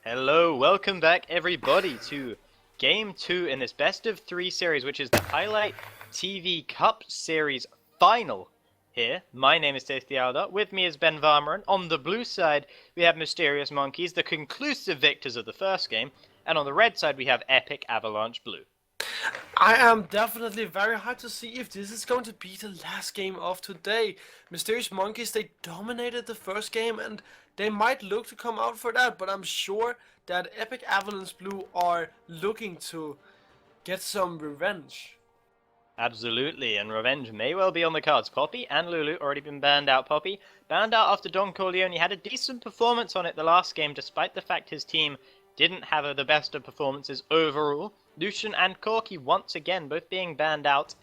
Hello, welcome back everybody to Game 2 in this best of 3 series, which is the Highlight TV Cup Series final here. My name is Tasty Alda, with me is Benvarmeren. On the blue side, we have Mysterious Monkeys, the conclusive victors of the first game, and on the red side we have Epic Avalanche Blue. I am definitely very hyped to see if this is going to be the last game of today. Mysterious Monkeys, they dominated the first game and they might look to come out for that, but I'm sure that Epic Avalance Blue are looking to get some revenge. Absolutely, and revenge may well be on the cards. Poppy and Lulu already been banned out. Poppy banned out after Don Corleone had a decent performance on it the last game, despite the fact his team didn't have the best of performances overall. Lucian and Corky once again both being banned out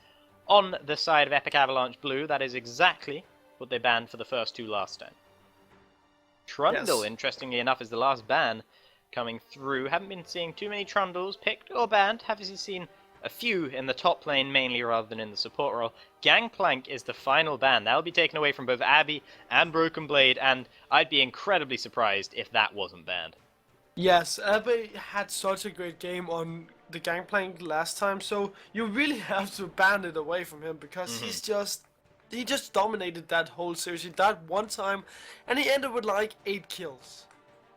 on the side of Epic Avalanche Blue. That is exactly what they banned for the first two last time. Trundle, Yes. interestingly enough, is the last ban coming through. Haven't been seeing too many Trundles picked or banned. Have you seen a few in the top lane mainly rather than in the support role. Gangplank is the final ban. That'll be taken away from both Abby and Broken Blade, and I'd be incredibly surprised if that wasn't banned. Yes, Abby had such a great game on the Gangplank last time, so you really have to ban it away from him because he just dominated that whole series. He died one time and he ended with like 8 kills.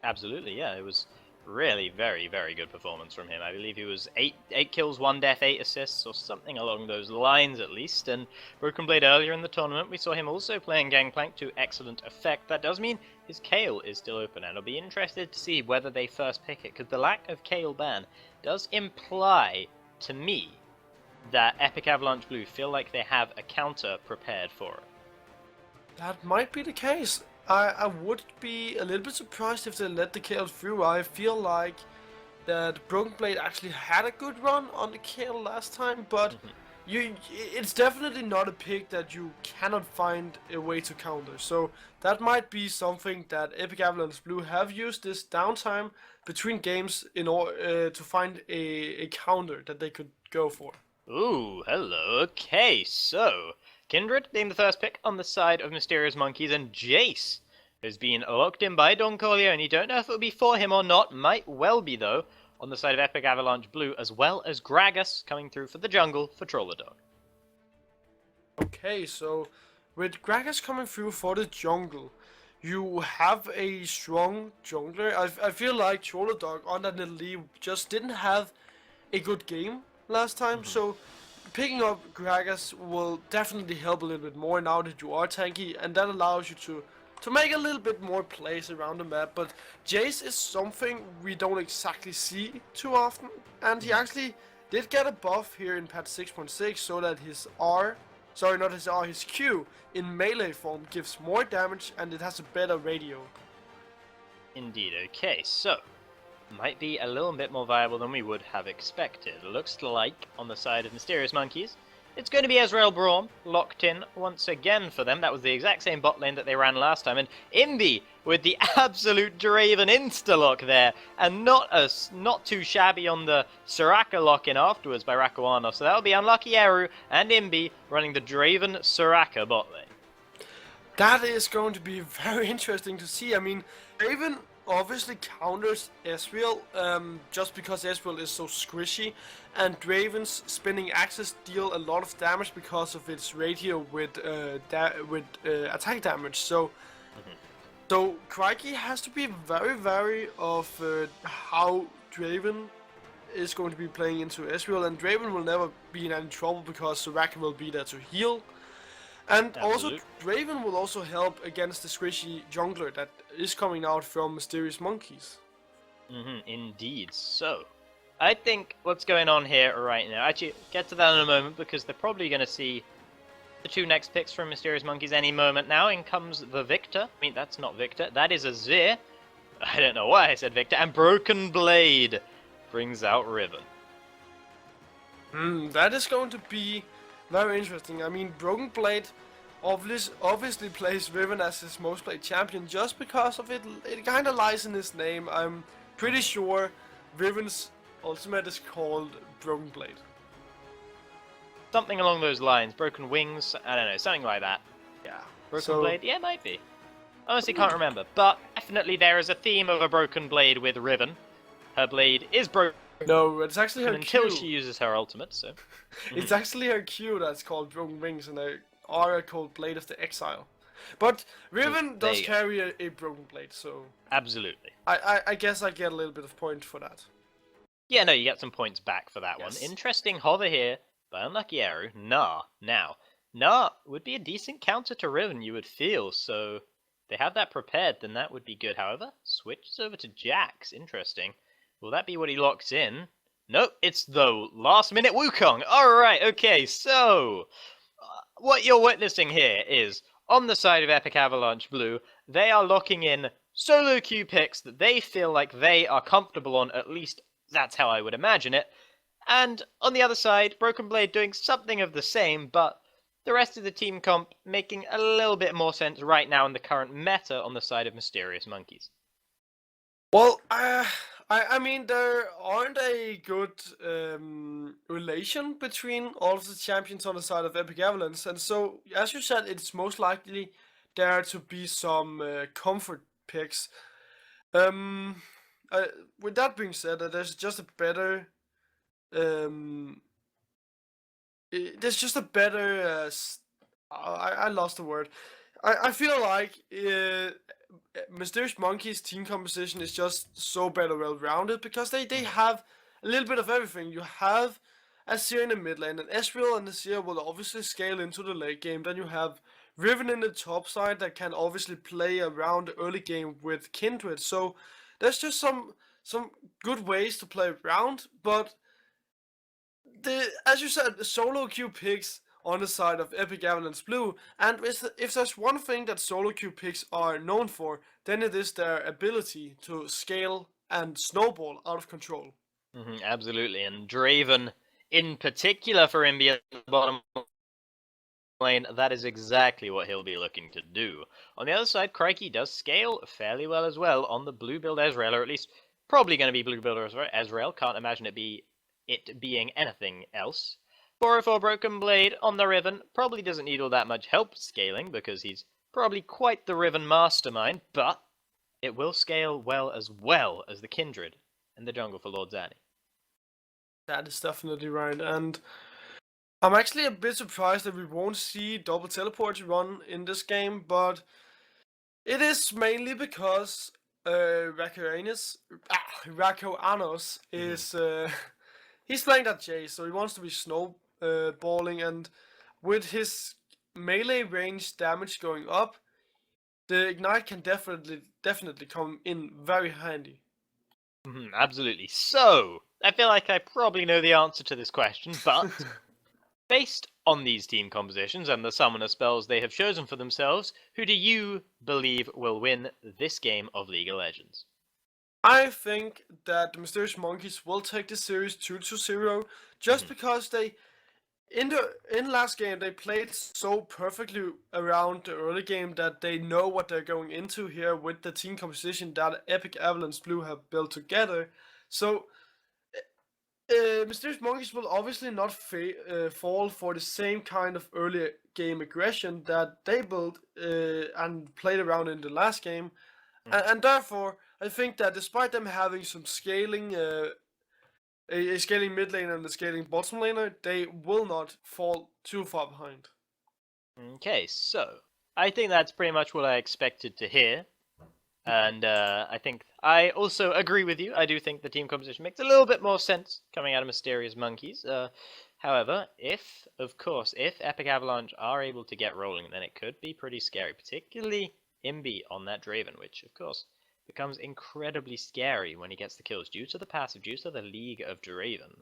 Absolutely, yeah. It was really very, very good performance from him. I believe he was 8 kills, 1 death, 8 assists, or something along those lines at least. And Broken Blade earlier in the tournament, we saw him also playing Gangplank to excellent effect. That does mean his Kayle is still open, and I'll be interested to see whether they first pick it, because the lack of Kayle ban does imply to me that Epic Avalanche Blue feel like they have a counter prepared for it. That might be the case. I would be a little bit surprised if they let the Kayle through. I feel like that Broken Blade actually had a good run on the Kayle last time, but it's definitely not a pick that you cannot find a way to counter. So that might be something that Epic Avalanche Blue have used this downtime between games in order to find a counter that they could go for. Ooh, hello. Okay, so Kindred being the first pick on the side of Mysterious Monkeys, and Jace has been locked in by Don Corleone. Don't know if it'll be for him or not. Might well be, though, on the side of Epic Avalanche Blue, as well as Gragas coming through for the jungle for Trolladog. Okay, so with Gragas coming through for the jungle, you have a strong jungler. I feel like Trolladog on that little league just didn't have a good game last time, so picking up Gragas will definitely help a little bit more now that you are tanky, and that allows you to make a little bit more plays around the map. But Jace is something we don't exactly see too often, and he actually did get a buff here in patch 6.6 so that his his Q in melee form gives more damage and it has a better radio. Indeed, okay, so might be a little bit more viable than we would have expected. Looks like, on the side of Mysterious Monkeys, it's going to be Ezreal Braum locked in once again for them. That was the exact same bot lane that they ran last time. And Imbi with the absolute Draven insta-lock there. And not too shabby on the Soraka lock-in afterwards by Rakawano. So that'll be Unlucky Eru and Imbi running the Draven Soraka bot lane. That is going to be very interesting to see. I mean, Draven obviously counters Ezreal just because Ezreal is so squishy, and Draven's spinning axes deal a lot of damage because of its radio with attack damage. So Crikey has to be very wary of how Draven is going to be playing into Ezreal, and Draven will never be in any trouble because Soraka will be there to heal. And also, Draven will also help against the squishy jungler that is coming out from Mysterious Monkeys. Indeed. So, I think what's going on here right now, actually, get to that in a moment, because they're probably going to see the two next picks from Mysterious Monkeys any moment now. In comes the Victor. I mean, that's not Victor. That is Azir. I don't know why I said Victor. And Broken Blade brings out Riven. That is going to be very interesting. I mean, Broken Blade obviously plays Riven as his most played champion just because of it. It kind of lies in his name. I'm pretty sure Riven's ultimate is called Broken Blade. Something along those lines. Broken Wings. I don't know. Something like that. Yeah. Broken Blade? Yeah, it might be. Honestly, can't remember. But I definitely there is a theme of a broken blade with Riven. Her blade is broken No, it's actually her until Q. she uses her ultimate, so... It's actually her Q that's called Broken Wings and her aura called Blade of the Exile. But Riven There does you go. carry a broken blade, so Absolutely. I guess I get a little bit of point for that. Yeah, no, you get some points back for that one. Yes. Interesting hover here by Unlucky Arrow. Nah. Now, Nah would be a decent counter to Riven, you would feel, so they have that prepared, then that would be good. However, switches over to Jax. Interesting. Will that be what he locks in? Nope, it's the last minute Wukong. Alright, okay, so what you're witnessing here is on the side of Epic Avalanche Blue, they are locking in solo queue picks that they feel like they are comfortable on, at least that's how I would imagine it. And on the other side, Broken Blade doing something of the same, but the rest of the team comp making a little bit more sense right now in the current meta on the side of Mysterious Monkeys. Well, I mean, there aren't a good relation between all of the champions on the side of Epic Avalance, and so, as you said, it's most likely there to be some comfort picks. Um, with that being said, there's just a better, um, there's just a better. I lost the word. I feel like Mysterious Monkey's team composition is just so better well rounded because they have a little bit of everything. You have Azir in the mid lane, and Ezreal and Azir will obviously scale into the late game. Then you have Riven in the top side that can obviously play around the early game with Kindred. So there's just some good ways to play around, but as you said, the solo queue picks on the side of Epic Avalance Blue, and if there's one thing that solo queue picks are known for, then it is their ability to scale and snowball out of control. Absolutely, and Draven in particular for Imbi at the bottom lane, that is exactly what he'll be looking to do. On the other side, Crikey does scale fairly well as well on the blue build Ezreal, or at least probably going to be blue build Ezreal. Can't imagine it being anything else. 404 Broken Blade on the Riven probably doesn't need all that much help scaling because he's probably quite the Riven mastermind, but it will scale well as the Kindred and the jungle for Lord Zanny. That is definitely right, and I'm actually a bit surprised that we won't see double teleports run in this game, but it is mainly because Rakoanos is he's playing that Jay, so he wants to be snowballing, and with his melee range damage going up, the ignite can definitely come in very handy. Absolutely. So, I feel like I probably know the answer to this question, but based on these team compositions and the summoner spells they have chosen for themselves, who do you believe will win this game of League of Legends? I think that the Mysterious Monkeys will take the series 2-0 just because they in last game they played so perfectly around the early game that they know what they're going into here with the team composition that Epic Avalance Blue have built together. So Mysterious Monkeys will obviously not fall for the same kind of early game aggression that they built and played around in the last game, and therefore I think that despite them having some scaling, a scaling mid laner and a scaling bottom laner, they will not fall too far behind. Okay, so I think that's pretty much what I expected to hear. And I think I also agree with you. I do think the team composition makes a little bit more sense coming out of Mysterious Monkeys. However, if Epic Avalanche are able to get rolling, then it could be pretty scary, particularly Imbi on that Draven, which, of course, becomes incredibly scary when he gets the kills due to the passive, due to the League of Draven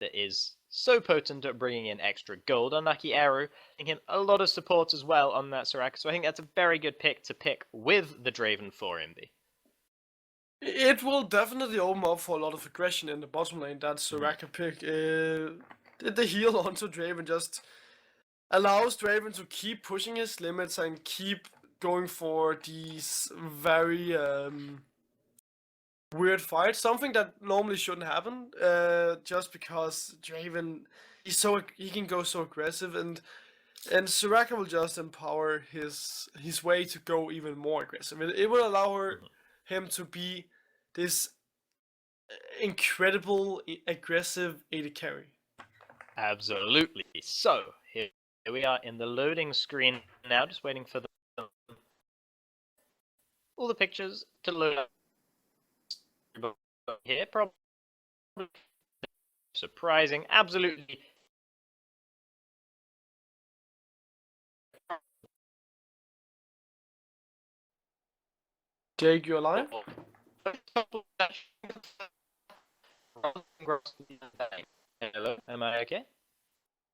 that is so potent at bringing in extra gold. Unlucky Arrow giving him a lot of support as well on that Soraka, so I think that's a very good pick to pick with the Draven for Imbi. It will definitely open up for a lot of aggression in the bottom lane. That Soraka pick, the heal onto Draven just allows Draven to keep pushing his limits and keep going for these very weird fights. Something that normally shouldn't happen, just because Draven he can go so aggressive, and And Soraka will just empower his way to go even more aggressive. It will allow him to be this incredible aggressive AD carry. Absolutely. So, here we are in the loading screen now, just waiting for all the pictures to load up. Here, probably surprising, absolutely. Jake, you alive? Hello, am I okay?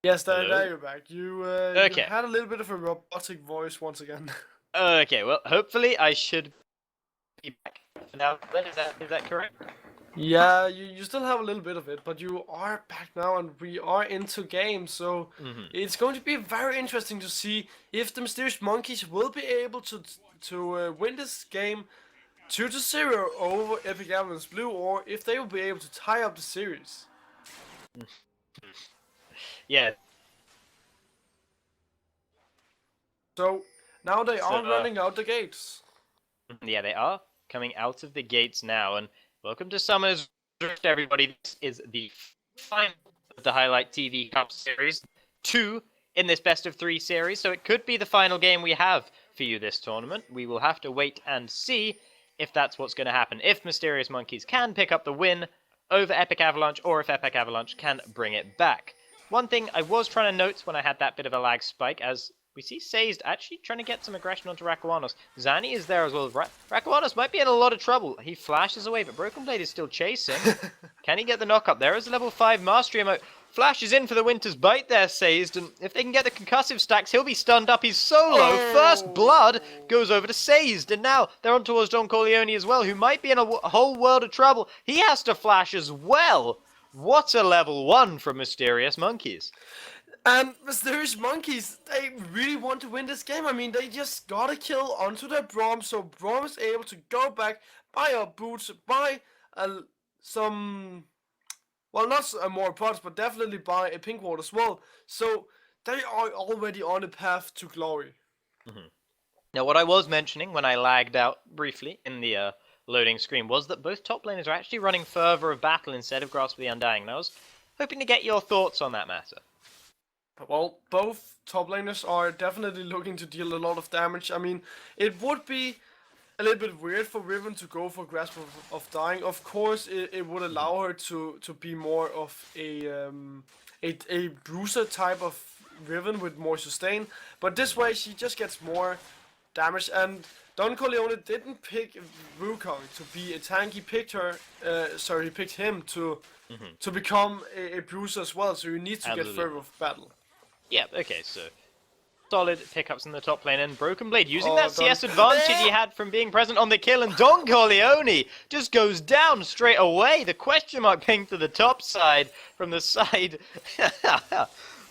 Yes, Hello? there you're back. You Okay. had a little bit of a robotic voice once again. Okay, well, hopefully I should be back for now. Is that correct? Yeah, you still have a little bit of it, but you are back now and we are into game, so it's going to be very interesting to see if the Mysterious Monkeys will be able to win this game 2-0 over Epic Avalance Blue, or if they will be able to tie up the series. Yeah. So now they are running out the gates. Yeah, they are coming out of the gates now, and welcome to Summer's Drift, everybody. This is the final of the Highlight TV Cup Series 2 in this best of 3 series, so it could be the final game we have for you this tournament. We will have to wait and see if that's what's going to happen. If Mysterious Monkeys can pick up the win over Epic Avalanche, or if Epic Avalanche can bring it back. One thing I was trying to note when I had that bit of a lag spike, as we see Sazed actually trying to get some aggression onto Rakawanos. Zani is there as well. Rakawanos might be in a lot of trouble. He flashes away, but Broken Blade is still chasing. Can he get the knock up? There is a level 5 Mastery emote. Flashes in for the Winter's Bite there, Sazed, and if they can get the concussive stacks, he'll be stunned up. He's so low. First blood goes over to Sazed, and now they're on towards Don Corleone as well, who might be in a whole world of trouble. He has to flash as well. What a level 1 from Mysterious Monkeys. And Mysterious Monkeys, they really want to win this game. I mean, they just got a kill onto their Braum, so Braum is able to go back, buy up boots, buy some... Well, not more pots, but definitely buy a pink ward as well. So they are already on the path to glory. Now, what I was mentioning when I lagged out briefly in the loading screen was that both top laners are actually running Fervor of Battle instead of Grasp of the Undying. And I was hoping to get your thoughts on that matter. Well, both top laners are definitely looking to deal a lot of damage. I mean, it would be a little bit weird for Riven to go for Grasp of Dying. Of course, it would allow her to be more of a bruiser type of Riven with more sustain. But this way, she just gets more damage. And Don Corleone didn't pick Wukong to be a tank. He picked her. Sorry, he picked him to become a bruiser as well. So you need to get Fervor of Battle. Yeah, okay, so solid pickups in the top lane, and Broken Blade using that CS advantage he had from being present on the kill, and Don Corleone just goes down straight away. The question mark ping to the top side from the side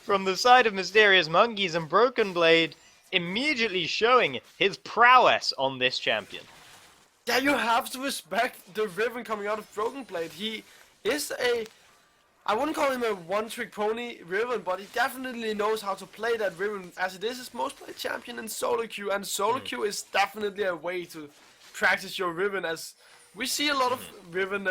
from the side of Mysterious Monkeys, and Broken Blade immediately showing his prowess on this champion. Yeah, you have to respect the Riven coming out of Broken Blade. He is I wouldn't call him a one-trick pony Riven, but he definitely knows how to play that Riven, as it is his most played champion in solo queue, and solo queue is definitely a way to practice your Riven, as we see a lot of Riven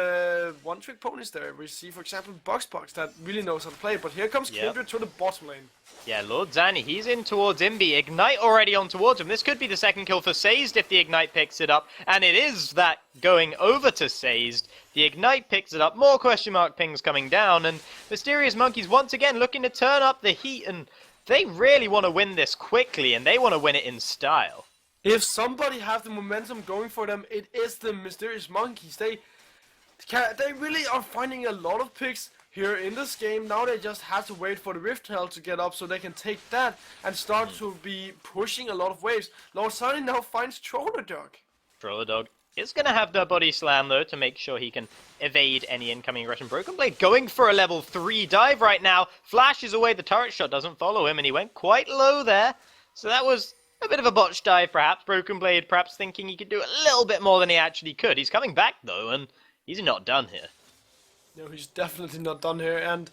one-trick ponies there. We see, for example, Box that really knows how to play, but here comes Kindred to the bottom lane. Yeah, Lord Zani, he's in towards Imbi. Ignite already on towards him. This could be the second kill for Sazed if the Ignite picks it up. And it is that going over to Sazed. The Ignite picks it up. More question mark pings coming down. And Mysterious Monkeys once again looking to turn up the heat. And they really want to win this quickly. And they want to win it in style. If somebody have the momentum going for them, it is the Mysterious Monkeys. They really are finding a lot of picks here in this game. Now they just have to wait for the Rift Hell to get up so they can take that and start to be pushing a lot of waves. Lord Sunny now finds Troller Dog. Troller Dog is going to have the body slam though to make sure he can evade any incoming aggression. Broken Blade going for a level 3 dive right now. Flashes away, the turret shot doesn't follow him, and he went quite low there. So that was a bit of a botch dive perhaps. Broken Blade perhaps thinking he could do a little bit more than he actually could. He's coming back though, and he's not done here. No, he's definitely not done here, and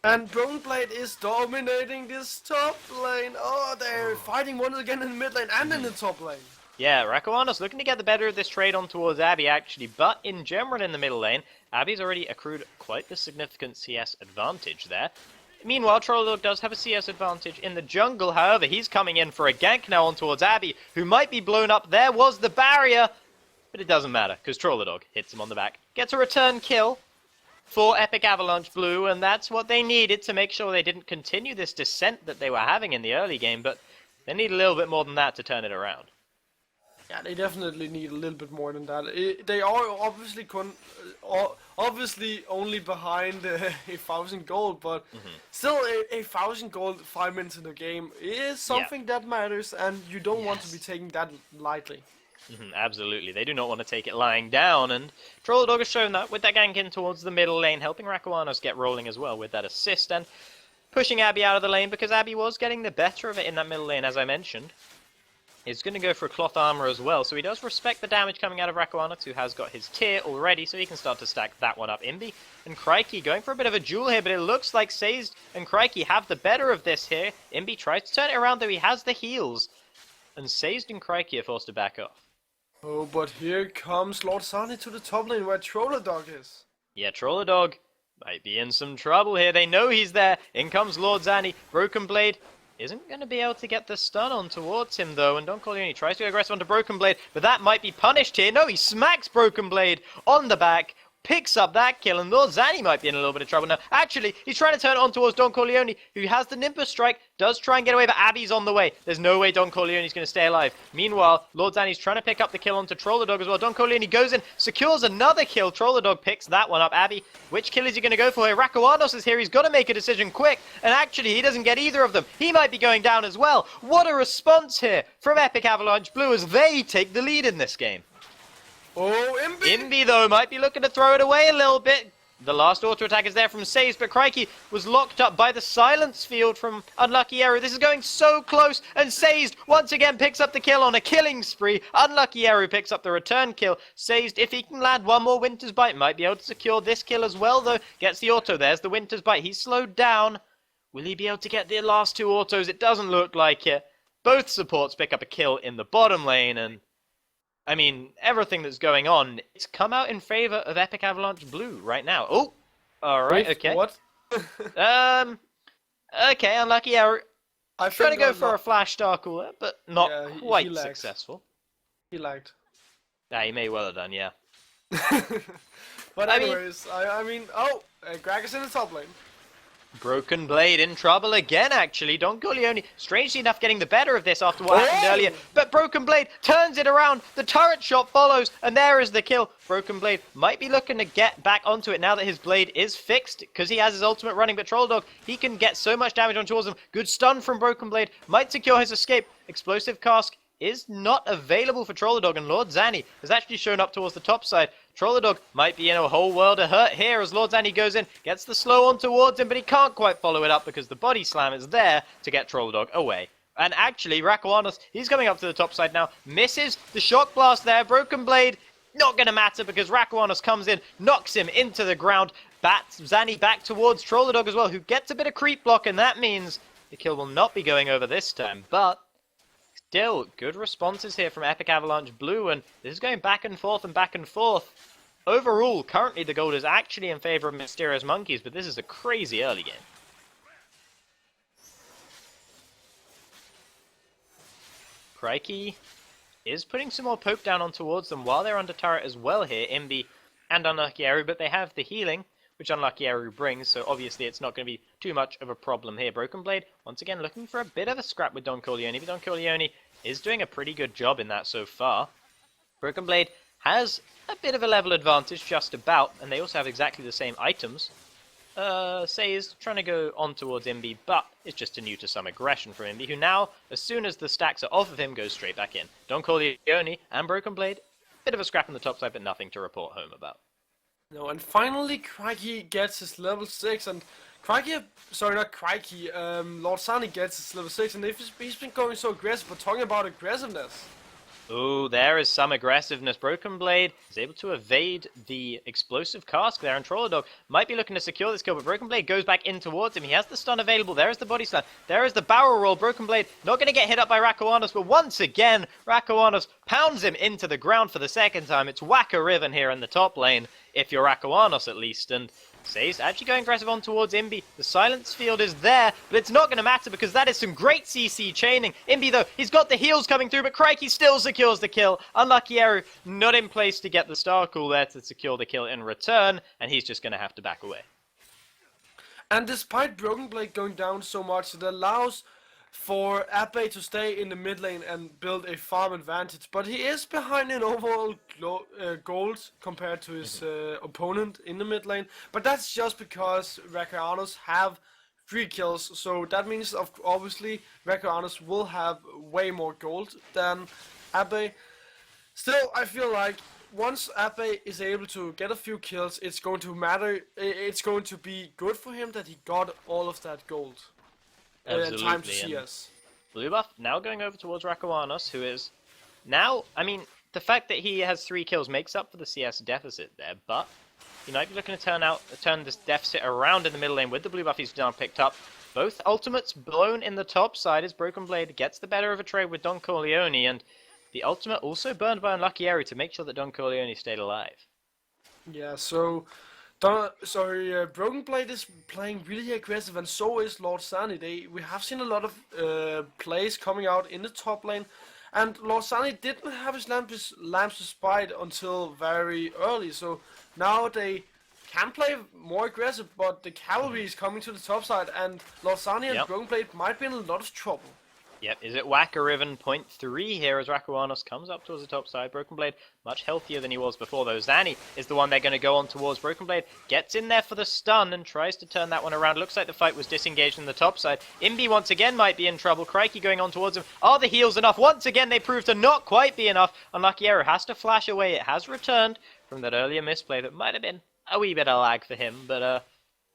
And Broken Blade is dominating this top lane. Oh, they're fighting once again in the mid lane and in the top lane. Yeah, Rakuanos looking to get the better of this trade on towards Abby, actually, but in general in the middle lane, Abby's already accrued quite the significant CS advantage there. Meanwhile, Trollodog does have a CS advantage in the jungle, however, he's coming in for a gank now on towards Abby, who might be blown up. There was the barrier, but it doesn't matter, because Trollodog hits him on the back. Gets a return kill for Epic Avalanche Blue, and that's what they needed to make sure they didn't continue this descent that they were having in the early game, but they need a little bit more than that to turn it around. Yeah, they definitely need a little bit more than that. They are obviously only behind 1,000 gold, but still 1,000 gold 5 minutes in the game is something that matters, and you don't want to be taking that lightly. Absolutely, they do not want to take it lying down, and Trollodog has shown that with that gank in towards the middle lane, helping Rakuanos get rolling as well with that assist, and pushing Abby out of the lane because Abby was getting the better of it in that middle lane, as I mentioned. He's going to go for a cloth armor as well, so he does respect the damage coming out of Rakuanos, who has got his tier already, so he can start to stack that one up. Imbi and Crikey going for a bit of a duel here, but it looks like Sazed and Crikey have the better of this here. Imbi tries to turn it around, though he has the heals, and Sazed and Crikey are forced to back off. Oh, but here comes Lord Sani to the top lane where Trollodog is. Yeah, Trollodog might be in some trouble here. They know he's there. In comes Lord Zani. Broken Blade isn't going to be able to get the stun on towards him, though, and Don Corleone tries to go aggressive onto Broken Blade, but that might be punished here. No, he smacks Broken Blade on the back, picks up that kill, and Lord Zani might be in a little bit of trouble now. Actually, he's trying to turn it on towards Don Corleone, who has the Nimbus strike, does try and get away, but Abby's on the way. There's no way Don Corleone's going to stay alive. Meanwhile, Lord Zani's trying to pick up the kill onto Trollodog as well. Don Corleone goes in, secures another kill. Trollodog picks that one up. Abby, which kill is he going to go for here? Rakuanos is here. He's got to make a decision quick, and actually, he doesn't get either of them. He might be going down as well. What a response here from Epic Avalanche Blue as they take the lead in this game. Oh, Imbi, though, might be looking to throw it away a little bit. The last auto attack is there from Sazed, but Crikey was locked up by the silence field from Unlucky Eru. This is going so close, and Sazed once again picks up the kill on a killing spree. Unlucky Eru picks up the return kill. Sazed, if he can land one more Winter's Bite, might be able to secure this kill as well, though. Gets the auto. There's the Winter's Bite. He's slowed down. Will he be able to get the last two autos? It doesn't look like it. Both supports pick up a kill in the bottom lane, and I mean, everything that's going on, it's come out in favor of Epic Avalanche Blue right now. Oh, alright, okay. What? Okay, Unlucky Eru. I'm trying to go for a flash star cooler, but not quite he successful. He lagged. Yeah, he may well have done, yeah. But anyways, I mean, Greg is in the top lane. Broken Blade in trouble again, actually. Don Corleone, strangely enough, getting the better of this after what happened earlier. But Broken Blade turns it around. The turret shot follows, and there is the kill. Broken Blade might be looking to get back onto it now that his blade is fixed, because he has his ultimate running. But Trollodog, he can get so much damage on towards him. Good stun from Broken Blade. Might secure his escape. Explosive Cask is not available for Trollodog, and Lord Zani has actually shown up towards the top side. Trollodog might be in a whole world of hurt here as Lord Zani goes in, gets the slow on towards him, but he can't quite follow it up because the body slam is there to get Trollodog away. And actually, Rakuanos, he's coming up to the top side now, misses the shock blast there. Broken Blade, not going to matter because Rakuanos comes in, knocks him into the ground, bats Zani back towards Trollodog as well, who gets a bit of creep block, and that means the kill will not be going over this time, but still, good responses here from Epic Avalanche Blue, and this is going back and forth and back and forth. Overall, currently the gold is actually in favor of Mysterious Monkeys, but this is a crazy early game. Crikey is putting some more poke down on towards them while they're under turret as well here, Imbi and Unlucky Eru, but they have the healing, which Unlucky Eru brings, so obviously it's not going to be too much of a problem here. Broken Blade, once again, looking for a bit of a scrap with Don Corleone, but Don Corleone is doing a pretty good job in that so far. Broken Blade has a bit of a level advantage, just about, and they also have exactly the same items. Say's trying to go on towards Imbi, but it's just a new to some aggression from Imbi, who now, as soon as the stacks are off of him, goes straight back in. Don Corleone and Broken Blade, bit of a scrap on the top side, but nothing to report home about. No, and finally Crikey gets his level 6, and Lord Sani gets his level 6, and he's been going so aggressive, but talking about aggressiveness. Oh, there is some aggressiveness. Broken Blade is able to evade the explosive cask there, and Trollerdog might be looking to secure this kill, but Broken Blade goes back in towards him. He has the stun available. There is the body slam. There is the barrel roll. Broken Blade not going to get hit up by Rakoanos, but once again, Rakoanos pounds him into the ground for the second time. It's Waka Riven here in the top lane, if you're Rakoanos at least, and Say's actually going aggressive on towards Imbi. The silence field is there, but it's not going to matter because that is some great CC chaining. Imbi, though, he's got the heals coming through, but Crikey still secures the kill. Unlucky Eru not in place to get the star call there to secure the kill in return, and he's just going to have to back away. And despite Broken Blade going down so much, it allows for Abe to stay in the mid lane and build a farm advantage, but he is behind in overall gold compared to his opponent in the mid lane, but that's just because Rakoanos have 3 kills, so that means obviously Rakoanos will have way more gold than Abe. Still, I feel like once Abe is able to get a few kills, it's going to matter, it's going to be good for him that he got all of that gold. Time to CS. Blue buff now going over towards Rakoanos, who is now, I mean, the fact that he has 3 kills makes up for the CS deficit there, but he might be looking to turn this deficit around in the middle lane with the blue buff he's now picked up. Both ultimates blown in the top side as Broken Blade gets the better of a trade with Don Corleone, and the ultimate also burned by Unlucky Eru to make sure that Don Corleone stayed alive. Yeah, so Broken Blade is playing really aggressive, and so is Lord Sani. We have seen a lot of plays coming out in the top lane, and Lord Sani didn't have his lamps despite until very early. So now they can play more aggressive, but the cavalry is coming to the top side, and Lord Sani and Broken Blade might be in a lot of trouble. Yep, is it Waka Riven 0.3 here as Rakoanos comes up towards the top side. Broken Blade much healthier than he was before though. Zani is the one they're going to go on towards. Broken Blade gets in there for the stun and tries to turn that one around. Looks like the fight was disengaged in the top side. Imbi once again might be in trouble. Crikey going on towards him. Are the heals enough? Once again they prove to not quite be enough. Unlucky Eru has to flash away. It has returned from that earlier misplay that might have been a wee bit of lag for him. But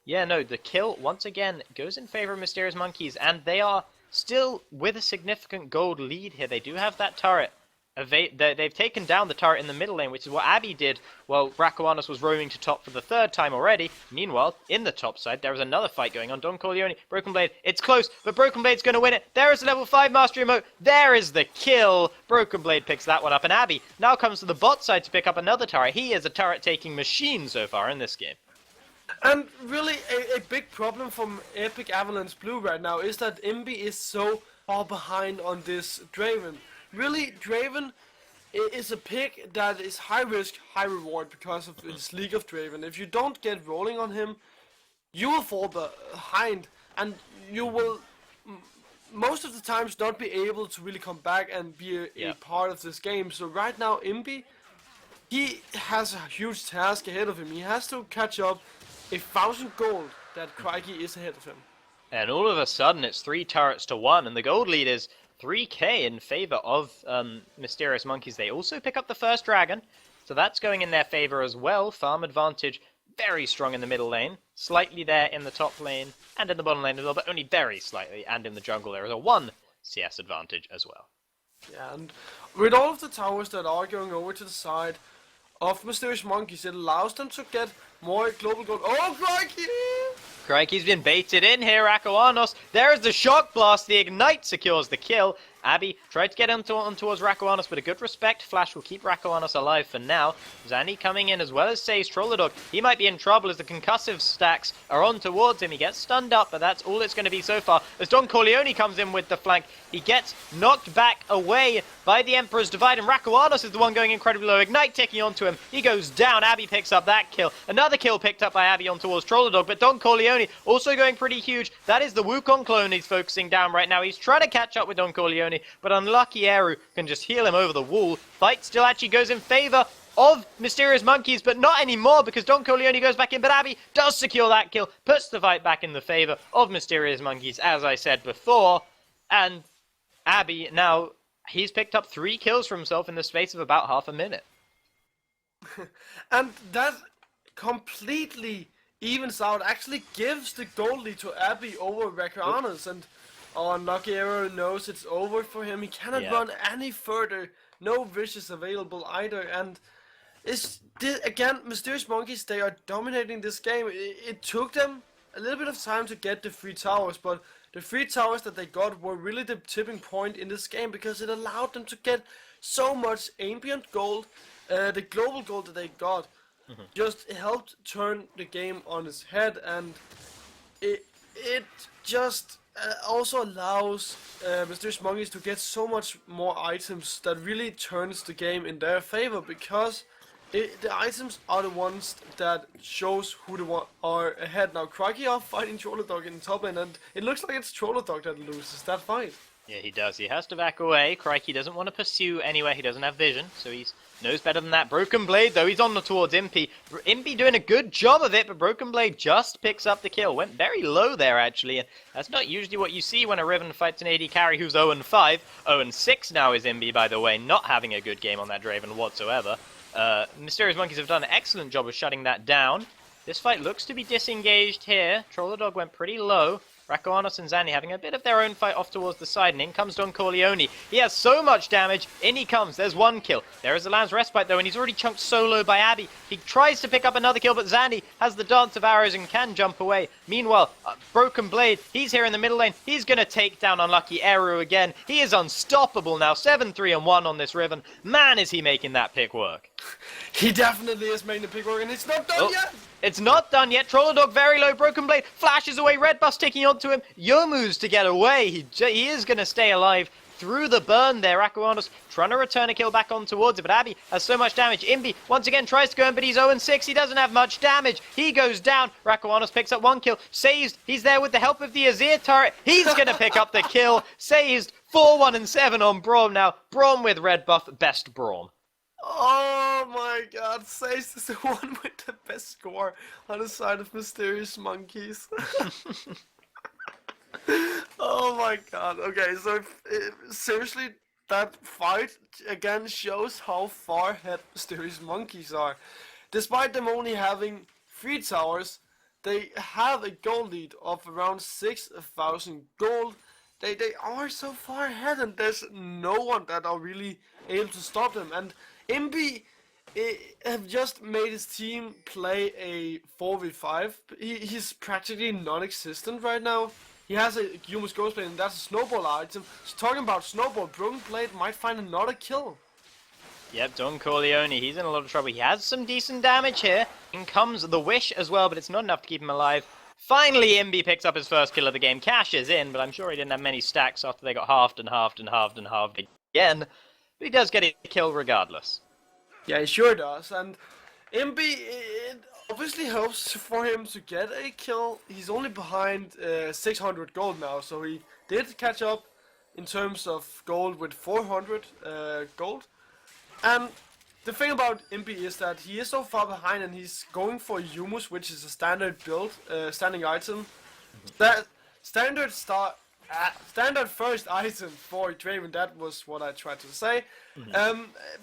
yeah, no, the kill once again goes in favor of Mysterious Monkeys, and they are still with a significant gold lead here. They do have that turret. They've taken down the turret in the middle lane, which is what Abby did while Rakoanos was roaming to top for the 3rd time already. Meanwhile, in the top side, there is another fight going on. Don Corleone, Broken Blade, it's close, but Broken Blade's going to win it. There is a level 5 Mastery Emote. There is the kill. Broken Blade picks that one up, and Abby now comes to the bot side to pick up another turret. He is a turret-taking machine so far in this game. And really, a big problem from Epic Avalance Blue right now is that Imbi is so far behind on this Draven. Really, Draven is a pick that is high risk, high reward because of his League of Draven. If you don't get rolling on him, you will fall behind, and you will most of the times not be able to really come back and be a part of this game. So right now, Imbi, he has a huge task ahead of him. He has to catch up 1,000 gold that Crikey is ahead of him. And all of a sudden it's 3 turrets to 1, and the gold lead is 3k in favor of Mysterious Monkeys. They also pick up the first dragon, so that's going in their favor as well. Farm advantage very strong in the middle lane, slightly there in the top lane and in the bottom lane as well, but only very slightly, and in the jungle there is a 1 CS advantage as well. Yeah, and with all of the towers that are going over to the side of Mysterious Monkeys, it allows them to get more global gold. Oh, Crikey! Crikey's been baited in here, Rakoanos. There's the shock blast. The ignite secures the kill. Abby tried to get on towards Rakoanos, but a good respect flash will keep Rakoanos alive for now. Zanny coming in as well as Say's Trollerdog. He might be in trouble as the concussive stacks are on towards him. He gets stunned up, but that's all it's going to be so far. As Don Corleone comes in with the flank, he gets knocked back away by the Emperor's Divide, and Rakoanos is the one going incredibly low. Ignite ticking onto him. He goes down. Abby picks up that kill. Another kill picked up by Abby on towards Trollerdog, but Don Corleone also going pretty huge. That is the Wukong clone he's focusing down right now. He's trying to catch up with Don Corleone, but Unlucky Eru can just heal him over the wall. Fight still actually goes in favor of Mysterious Monkeys, but not anymore because Don Corleone goes back in, but Abby does secure that kill, puts the fight back in the favor of Mysterious Monkeys, as I said before. And Abby now, he's picked up 3 kills for himself in the space of about half a minute. And that completely evens out, actually gives the gold lead to Abby over Rakoanos, and Unlucky Eru knows it's over for him. He cannot run any further no wishes available either, and again, Mysterious Monkeys, they are dominating this game. It took them a little bit of time to get the 3 towers, but the 3 towers that they got were really the tipping point in this game, because it allowed them to get so much ambient gold. The global gold that they got just helped turn the game on its head, and it just also allows Mysterious Monkeys to get so much more items that really turns the game in their favor, because the items are the ones that shows who are ahead. Now, Crikey are fighting Trollodog in top lane, and it looks like it's Trollodog that loses that fight. Yeah, he does. He has to back away. Crikey doesn't want to pursue anywhere. He doesn't have vision, so he knows better than that. Broken Blade, though, he's on towards Impy. Impy doing a good job of it, but Broken Blade just picks up the kill. Went very low there, actually, and that's not usually what you see when a Riven fights an AD carry who's 0-5. 0-6 now is Impy, by the way, not having a good game on that Draven whatsoever. Mysterious Monkeys have done an excellent job of shutting that down. This fight looks to be disengaged here. Trollodog went pretty low. Rakoanos and Zanny having a bit of their own fight off towards the side, and in comes Don Corleone. He has so much damage, in he comes, there's 1 kill. There is a Lamb's Respite though, and he's already chunked solo by Abby. He tries to pick up another kill, but Zanny has the Dance of Arrows and can jump away. Meanwhile, Broken Blade, he's here in the middle lane. He's going to take down Unlucky Eru again. He is unstoppable now, 7-3-1 on this Riven. Man, is he making that pick work. He definitely is making the pick work, and it's not done yet! It's not done yet. Trollodog very low. Broken Blade flashes away. Red Bus sticking onto him. Yomu's to get away. He is going to stay alive through the burn there. Rakoanos trying to return a kill back on towards it, but Abby has so much damage. Imbi once again tries to go in, but he's 0-6. He doesn't have much damage. He goes down. Rakoanos picks up 1 kill. Sazed, he's there with the help of the Azir turret. He's going to pick up the kill. Sazed, 4-1-7 on Braum now. Braum with red buff. Best Braum. Oh my god, Sace is the one with the best score on the side of Mysterious Monkeys. Oh my god, okay, so seriously, that fight again shows how far ahead Mysterious Monkeys are. Despite them only having 3 towers, they have a gold lead of around 6,000 gold. They are so far ahead, and there's no one that are really able to stop them. And Imbi have just made his team play a 4v5. He's practically non-existent right now. He has a Humus Ghost Blade, and that's a snowball item. So talking about snowball, Broken Blade might find another kill. Yep, Don Corleone, he's in a lot of trouble. He has some decent damage here. In comes the Wish as well, but it's not enough to keep him alive. Finally, Imbi picks up his first kill of the game, cashes in, but I'm sure he didn't have many stacks after they got halved and halved and halved and halved again. But he does get a kill regardless. Yeah, he sure does, and Imbi, it obviously helps for him to get a kill. He's only behind 600 gold now, so he did catch up in terms of gold with 400 gold. And the thing about Imbi is that he is so far behind, and he's going for Humus, which is a standard build, standing item. That standard first item for Draven, that was what I tried to say.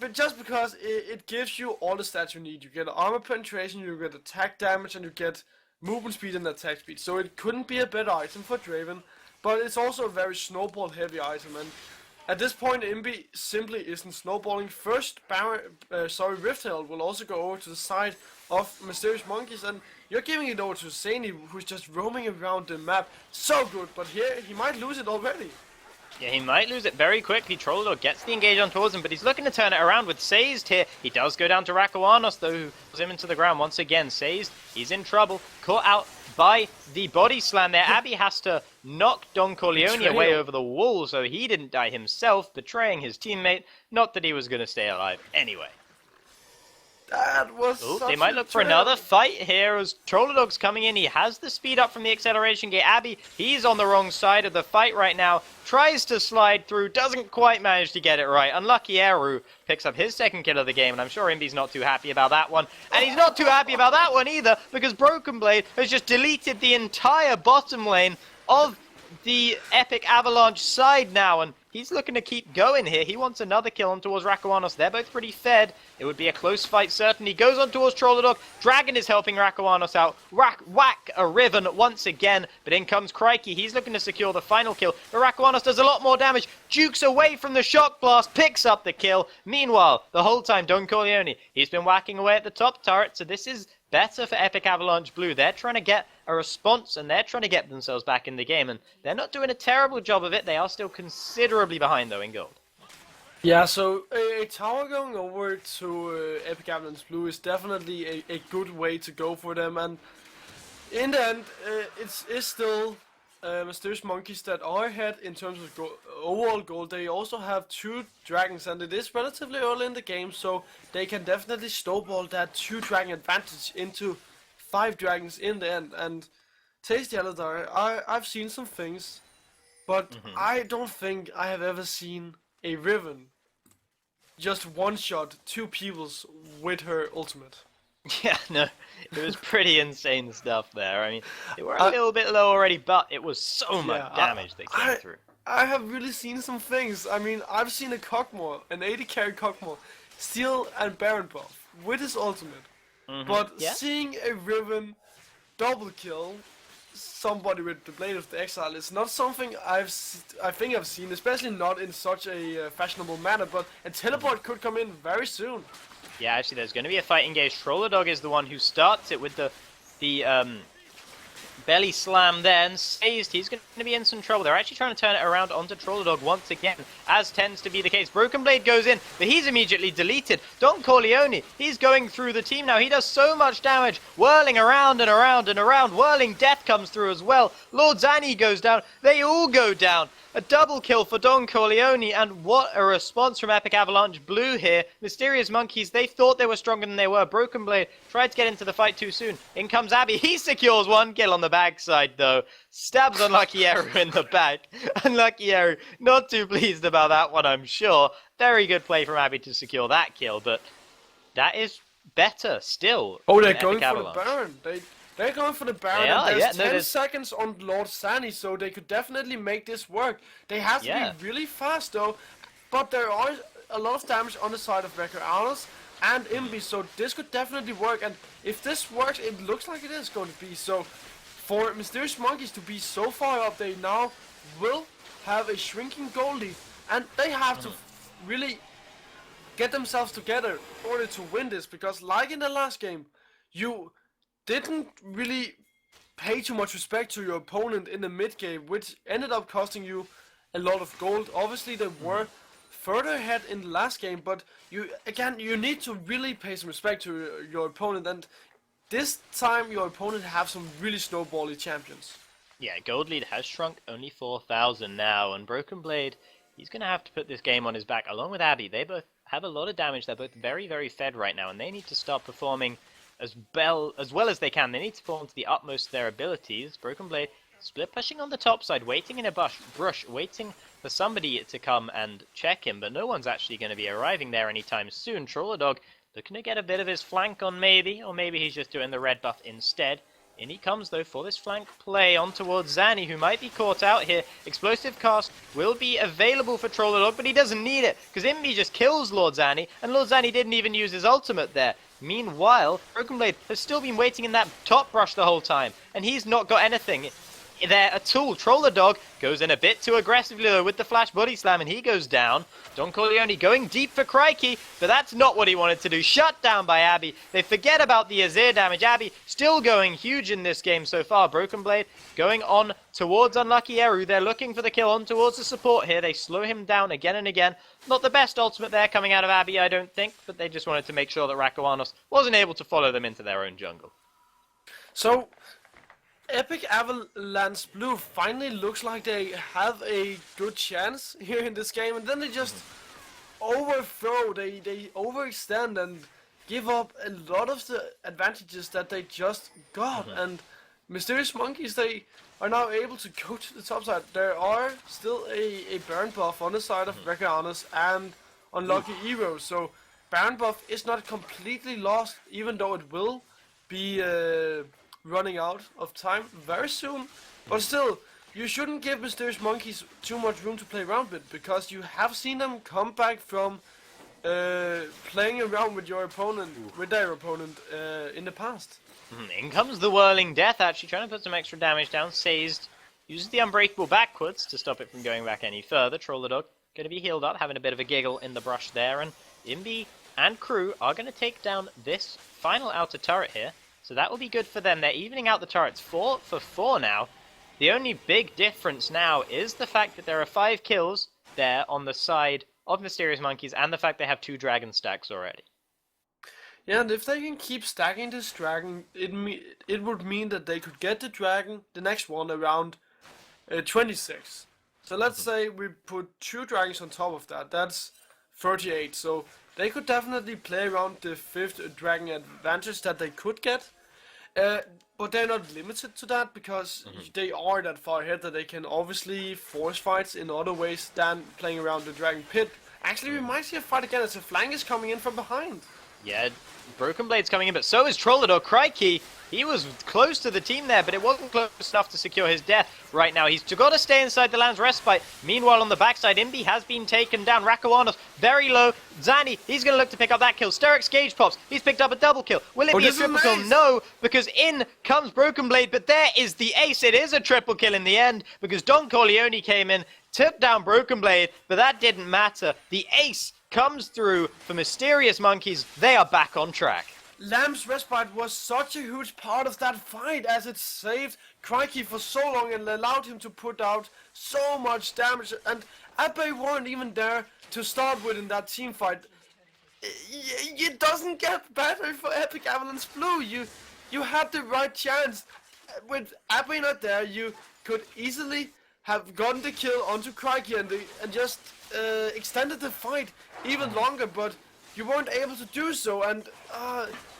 But just because it gives you all the stats you need. You get armor penetration, you get attack damage, and you get movement speed and attack speed. So it couldn't be a better item for Draven, but it's also a very snowball heavy item, and at this point, Imbi simply isn't snowballing. First, Rift Herald will also go over to the side of Mysterious Monkeys, and you're giving it over to Zany, who's just roaming around the map. So good, but here he might lose it already. Yeah, he might lose it very quickly. Trollodog gets the engage on towards him, but he's looking to turn it around with Sazed here. He does go down to Rakoanos, though, who pulls him into the ground once again. Sazed, he's in trouble. Caught out by the body slam there. Abby has to knock Don Corleone away over the wall, so he didn't die himself, betraying his teammate. Not that he was going to stay alive anyway. That was They might look for another fight here as Trollodog's coming in. He has the speed up from the acceleration gate. Abby, he's on the wrong side of the fight right now. Tries to slide through, doesn't quite manage to get it right. Unlucky Eru picks up his second kill of the game, and I'm sure Imbi's not too happy about that one. And he's not too happy about that one either, because Broken Blade has just deleted the entire bottom lane of the Epic Avalanche side now, and He's looking to keep going here. He wants another kill on towards Rakawanos. They're both pretty fed. It would be a close fight, certainly. Goes on towards Trolladog. Dragon is helping Rakawanos out. Whack a Riven once again. But in comes Crikey. He's looking to secure the final kill. But Rakawanos does a lot more damage. Jukes away from the shock blast. Picks up the kill. Meanwhile, the whole time, Don Corleone, he's been whacking away at the top turret. So this is better for Epic Avalanche Blue. They're trying to get a response, and they're trying to get themselves back in the game, and they're not doing a terrible job of it. They are still considerably behind, though, in gold. Yeah, so a tower going over to Epic Avalanche Blue is definitely a good way to go for them, and in the end, it's still Mysterious Monkeys that are ahead in terms of overall gold. They also have 2 dragons, and it is relatively early in the game, so they can definitely snowball that 2 dragon advantage into 5 dragons in the end. And Tasty Aladar, I've seen some things, but I don't think I have ever seen a Riven just one-shot 2 peoples with her ultimate. Yeah, no, it was pretty insane stuff there. I mean, they were a little bit low already, but it was so much damage that came through. I have really seen some things. I mean, I've seen a Cockmore, an 80 carry Cockmore, steal and Baron buff with his ultimate. But seeing a Riven double kill somebody with the Blade of the Exile is not something I think I've seen, especially not in such a fashionable manner. But a teleport could come in very soon. Yeah, actually, there's going to be a fight engaged. Trolladog is the one who starts it with the belly slam there, and Sazed, he's going to be in some trouble. They're actually trying to turn it around onto Trolladog once again, as tends to be the case. Broken Blade goes in, but he's immediately deleted. Don Corleone, he's going through the team now. He does so much damage, whirling around and around and around. Whirling Death comes through as well. Lord Zanny goes down. They all go down. A double kill for Don Corleone, and what a response from Epic Avalanche Blue here. Mysterious Monkeys, they thought they were stronger than they were. Broken Blade tried to get into the fight too soon. In comes Abby. He secures 1 kill on the backside, though. Stabs Unlucky Eru in the back. Unlucky Eru, not too pleased about that one, I'm sure. Very good play from Abby to secure that kill, but that is better still. Oh, they're going for the Baron. They're going for the Baron, and there's 10 seconds on Lord Zanny, so they could definitely make this work. They have to be really fast, though, but there are a lot of damage on the side of Rakawanos and Imbi, so this could definitely work. And if this works, it looks like it is going to be. So for Mysterious Monkeys to be so far up, they now will have a shrinking goal lead, and they have to really get themselves together in order to win this, because like in the last game, you didn't really pay too much respect to your opponent in the mid game, which ended up costing you a lot of gold. Obviously, they were further ahead in the last game, but you need to really pay some respect to your opponent, and this time your opponent have some really snowbally champions. Yeah, gold lead has shrunk only 4,000 now, and Broken Blade, he's going to have to put this game on his back, along with Abby. They both have a lot of damage. They're both very, very fed right now, and they need to start performing as well as they can. They need to perform to the utmost of their abilities. Broken Blade split pushing on the top side, waiting in a brush, waiting for somebody to come and check him, but no one's actually going to be arriving there anytime soon. Trolladog looking to get a bit of his flank on maybe, or maybe he's just doing the red buff instead. In he comes though for this flank play on towards Zanny, who might be caught out here. Explosive cast will be available for Trolladog, but he doesn't need it, because Imbi just kills Lord Zanny, and Lord Zanny didn't even use his ultimate there. Meanwhile, Broken Blade has still been waiting in that top brush the whole time, and he's not got anything there at all. Trolladog goes in a bit too aggressively though with the flash body slam, and he goes down. Don Corleone going deep for Crikey, but that's not what he wanted to do. Shut down by Abby. They forget about the Azir damage. Abby still going huge in this game so far. Broken Blade going on towards Unlucky Eru. They're looking for the kill on towards the support here. They slow him down again and again. Not the best ultimate there coming out of Abby, I don't think, but they just wanted to make sure that Rakawanos wasn't able to follow them into their own jungle. So Epic Avalanche Blue finally looks like they have a good chance here in this game, and then they just overthrow, they overextend and give up a lot of the advantages that they just got. And Mysterious Monkeys, they are now able to go to the top side. There are still a Baron buff on the side of Rakawanos and Unlucky Eru, so Baron buff is not completely lost, even though it will be running out of time very soon. But still, you shouldn't give Mysterious Monkeys too much room to play around with, because you have seen them come back from playing around with your opponent, with their opponent, in the past. In comes the Whirling Death, actually trying to put some extra damage down. Sazed uses the Unbreakable backwards to stop it from going back any further. Troll the Dog going to be healed up, having a bit of a giggle in the brush there, and Imbi and crew are going to take down this final outer turret here. So that will be good for them. They're evening out the turrets 4 for 4 now. The only big difference now is the fact that there are 5 kills there on the side of Mysterious Monkeys, and the fact they have 2 dragon stacks already. Yeah, and if they can keep stacking this dragon, it would mean that they could get the dragon, the next one, around 26. So let's say we put 2 dragons on top of that. That's 38. So they could definitely play around the 5th dragon advantage that they could get. But they're not limited to that, because they are that far ahead that they can obviously force fights in other ways than playing around the dragon pit. Actually, we might see a fight again as a flank is coming in from behind. Yeah, Broken Blade's coming in, but so is Trollador. Crikey, he was close to the team there, but it wasn't close enough to secure his death. Right now, he's got to stay inside the land's respite. Meanwhile, on the backside, Imbi has been taken down. Rakawanos very low. Zani, he's going to look to pick up that kill. Steric's Gage pops. He's picked up a double kill. Will it be a triple kill? No, because in comes Broken Blade, but there is the ace. It is a triple kill in the end, because Don Corleone came in, took down Broken Blade, but that didn't matter. The ace comes through for Mysterious Monkeys. They are back on track. Lamb's respite was such a huge part of that fight, as it saved Crikey for so long and allowed him to put out so much damage. And Abe weren't even there to start with in that team fight. It doesn't get better for Epic Avalance Blue. You had the right chance. With Abe not there, you could easily have gotten the kill onto Crikey and just extended the fight even longer, but you weren't able to do so, and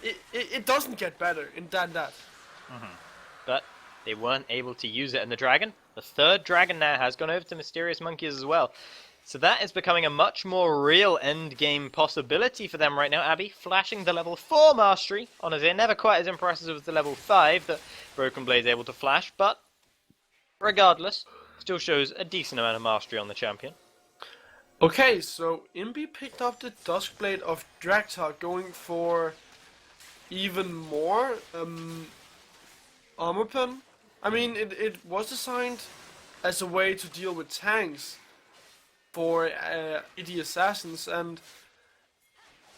it doesn't get better than that. But they weren't able to use it, and the dragon, the 3rd dragon now, has gone over to Mysterious Monkeys as well. So that is becoming a much more real endgame possibility for them right now. Abby flashing the level 4 mastery on Azir, never quite as impressive as the level 5 that Broken Blade's able to flash, but regardless, still shows a decent amount of mastery on the champion. Okay, so Imbi picked up the Duskblade of Draktar, going for even more armor pen. I mean, it was designed as a way to deal with tanks for AD assassins, and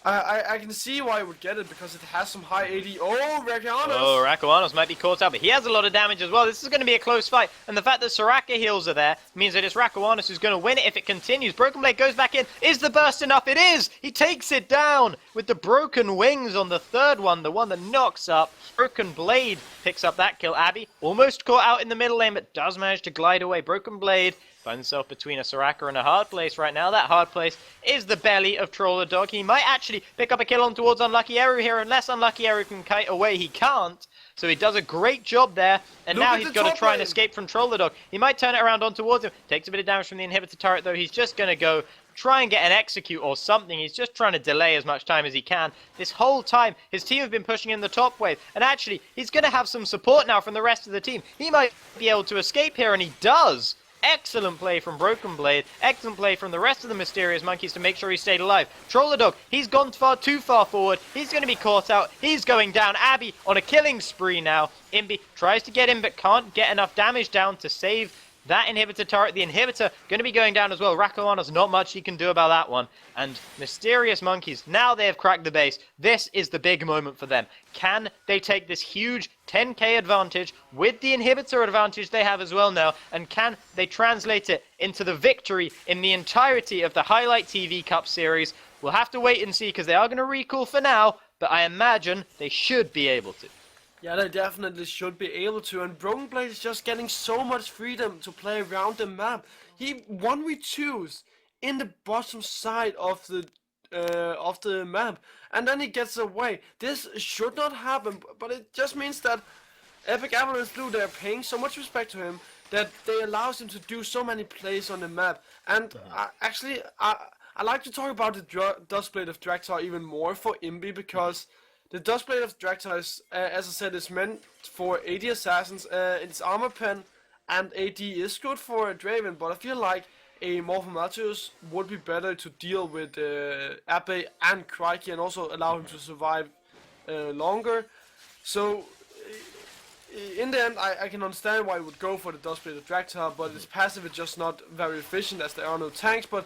I can see why I would get it, because it has some high AD. Oh, Rakawanos! Oh, Rakawanos might be caught out, but he has a lot of damage as well. This is going to be a close fight, and the fact that Soraka heals are there means that it's Rakawanos who's going to win it if it continues. Broken Blade goes back in. Is the burst enough? It is! He takes it down with the broken wings on the 3rd one, the one that knocks up. Broken Blade picks up that kill. Abby almost caught out in the middle lane, but does manage to glide away. Broken Blade finds himself between a Soraka and a hard place right now. That hard place is the belly of Troller Dog. He might actually pick up a kill on towards Unlucky Eru here, unless Unlucky Eru can kite away. He can't. So he does a great job there, and now he's got to try and escape from Troller Dog. He might turn it around on towards him. Takes a bit of damage from the inhibitor turret, though. He's just going to go try and get an execute or something. He's just trying to delay as much time as he can. This whole time, his team have been pushing in the top wave, and actually, he's going to have some support now from the rest of the team. He might be able to escape here, and he does. Excellent play from Broken Blade. Excellent play from the rest of the Mysterious Monkeys to make sure he stayed alive. Troller Dog, he's gone too far forward. He's going to be caught out. He's going down. Abby on a killing spree now. Imbi tries to get him, but can't get enough damage down to save that inhibitor turret. The inhibitor going to be going down as well. Rakawanos, not much he can do about that one. And Mysterious Monkeys, now they have cracked the base. This is the big moment for them. Can they take this huge 10k advantage with the inhibitor advantage they have as well now? And can they translate it into the victory in the entirety of the Highlight TV Cup series? We'll have to wait and see, because they are going to recall for now, but I imagine they should be able to. Yeah, they definitely should be able to, and Broken Blade is just getting so much freedom to play around the map. He 1v2s in the bottom side of the map, and then he gets away. This should not happen, but it just means that Epic Avalance Blue, they're paying so much respect to him that they allows him to do so many plays on the map. And I like to talk about the Duskblade of Draktar even more for Imbi, because the Duskblade of Draktar is, as I said, is meant for AD assassins. Its armor pen and AD is good for a Draven, but I feel like a Morphomateus would be better to deal with Abe and Crikey and also allow him to survive longer. So in the end, I can understand why you would go for the Duskblade Attractor, but its passive is just not very efficient as there are no tanks. But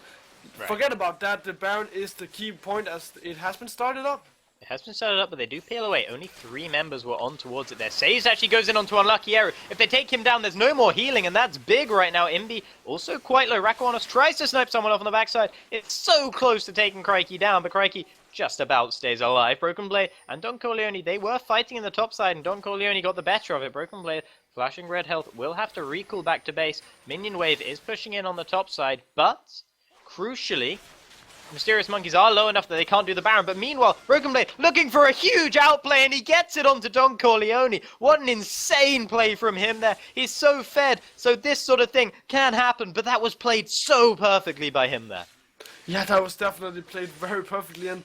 forget about that, the Baron is the key point as it has been started up. It has been started up, but they do peel away. Only 3 members were on towards it there. Sazed actually goes in onto Unlucky Arrow. If they take him down, there's no more healing, and that's big right now. Imbi also quite low. Rakwanos tries to snipe someone off on the backside. It's so close to taking Crikey down, but Crikey just about stays alive. Broken Blade and Don Corleone, they were fighting in the top side, and Don Corleone got the better of it. Broken Blade, flashing red health, will have to recall back to base. Minion Wave is pushing in on the top side, but crucially, Mysterious Monkeys are low enough that they can't do the Baron, but meanwhile, Broken Blade looking for a huge outplay, and he gets it onto Don Corleone. What an insane play from him there. He's so fed, so this sort of thing can happen, but that was played so perfectly by him there. Yeah, that was definitely played very perfectly, and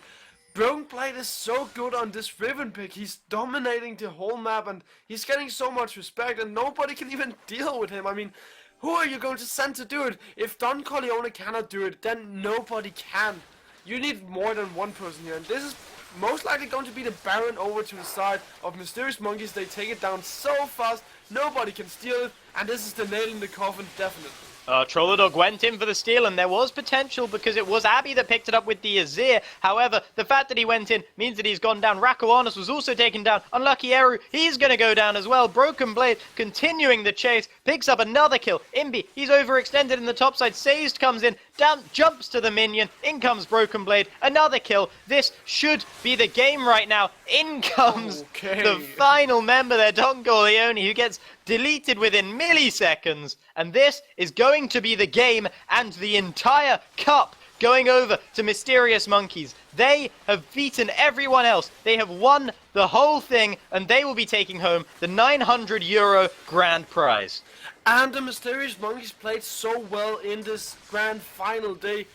Broken Blade is so good on this Riven pick. He's dominating the whole map, and he's getting so much respect, and nobody can even deal with him. I mean, who are you going to send to do it? If Don Corleone cannot do it, then nobody can. You need more than one person here, and this is most likely going to be the Baron over to the side of Mysterious Monkeys. They take it down so fast, nobody can steal it, and this is the nail in the coffin, definitely. Trolladog went in for the steal, and there was potential because it was Abby that picked it up with the Azir. However, the fact that he went in means that he's gone down. Rakwanos was also taken down. Unlucky Eru, he's going to go down as well. Broken Blade continuing the chase, picks up another kill. Imbi, he's overextended in the top side. Sazed comes in, down, jumps to the minion. In comes Broken Blade, another kill. This should be the game right now. In comes the final member there, Don Corleone, who gets deleted within milliseconds, and this is going to be the game and the entire cup going over to Mysterious Monkeys. They have beaten everyone else. They have won the whole thing, and they will be taking home the €900 grand prize. And the Mysterious Monkeys played so well in this grand final. They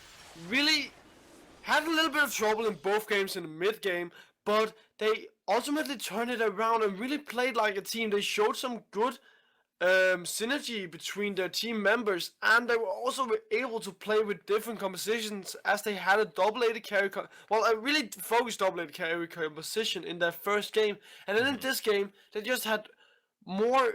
really had a little bit of trouble in both games in the mid game, but they ultimately turned it around and really played like a team. They showed some good synergy between their team members, and they were also able to play with different compositions as they had a double AD carry a really focused double AD carry composition in their first game, and then in this game they just had more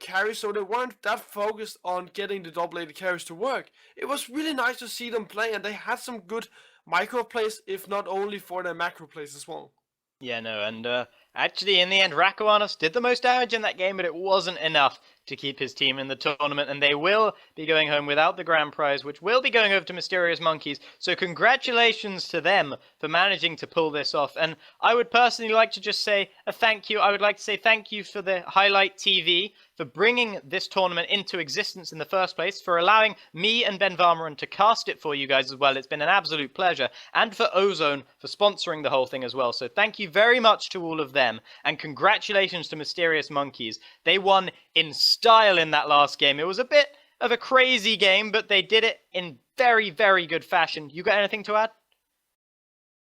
carries, so they weren't that focused on getting the double AD carries to work. It was really nice to see them play, and they had some good micro plays, if not only for their macro plays as well. Yeah, no, and actually in the end, Rakwanos did the most damage in that game, but it wasn't enough to keep his team in the tournament, and they will be going home without the grand prize, which will be going over to Mysterious Monkeys. So congratulations to them for managing to pull this off. And I would personally like to just say a thank you. I would like to say thank you for the Highlight TV, for bringing this tournament into existence in the first place, for allowing me and Benvarmeren to cast it for you guys as well. It's been an absolute pleasure. And for Ozone for sponsoring the whole thing as well. So thank you very much to all of them. And congratulations to Mysterious Monkeys. They won in style in that last game. It was a bit of a crazy game, but they did it in very, very good fashion. You got anything to add?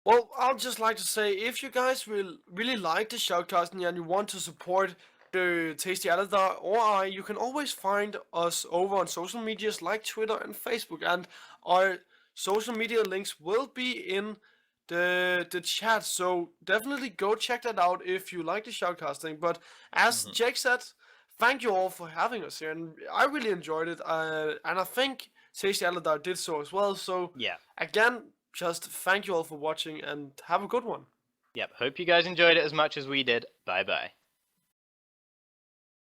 Well, I'd just like to say, if you guys will really like the shoutcasting and you want to support the Tasty Aladar or I, you can always find us over on social medias like Twitter and Facebook, and our social media links will be in the chat, so definitely go check that out if you like the shoutcasting. But as Jake said, thank you all for having us here, and I really enjoyed it, and I think Tasty Aladar did so as well. So yeah, again, just thank you all for watching and have a good one. Yep, hope you guys enjoyed it as much as we did. Bye bye.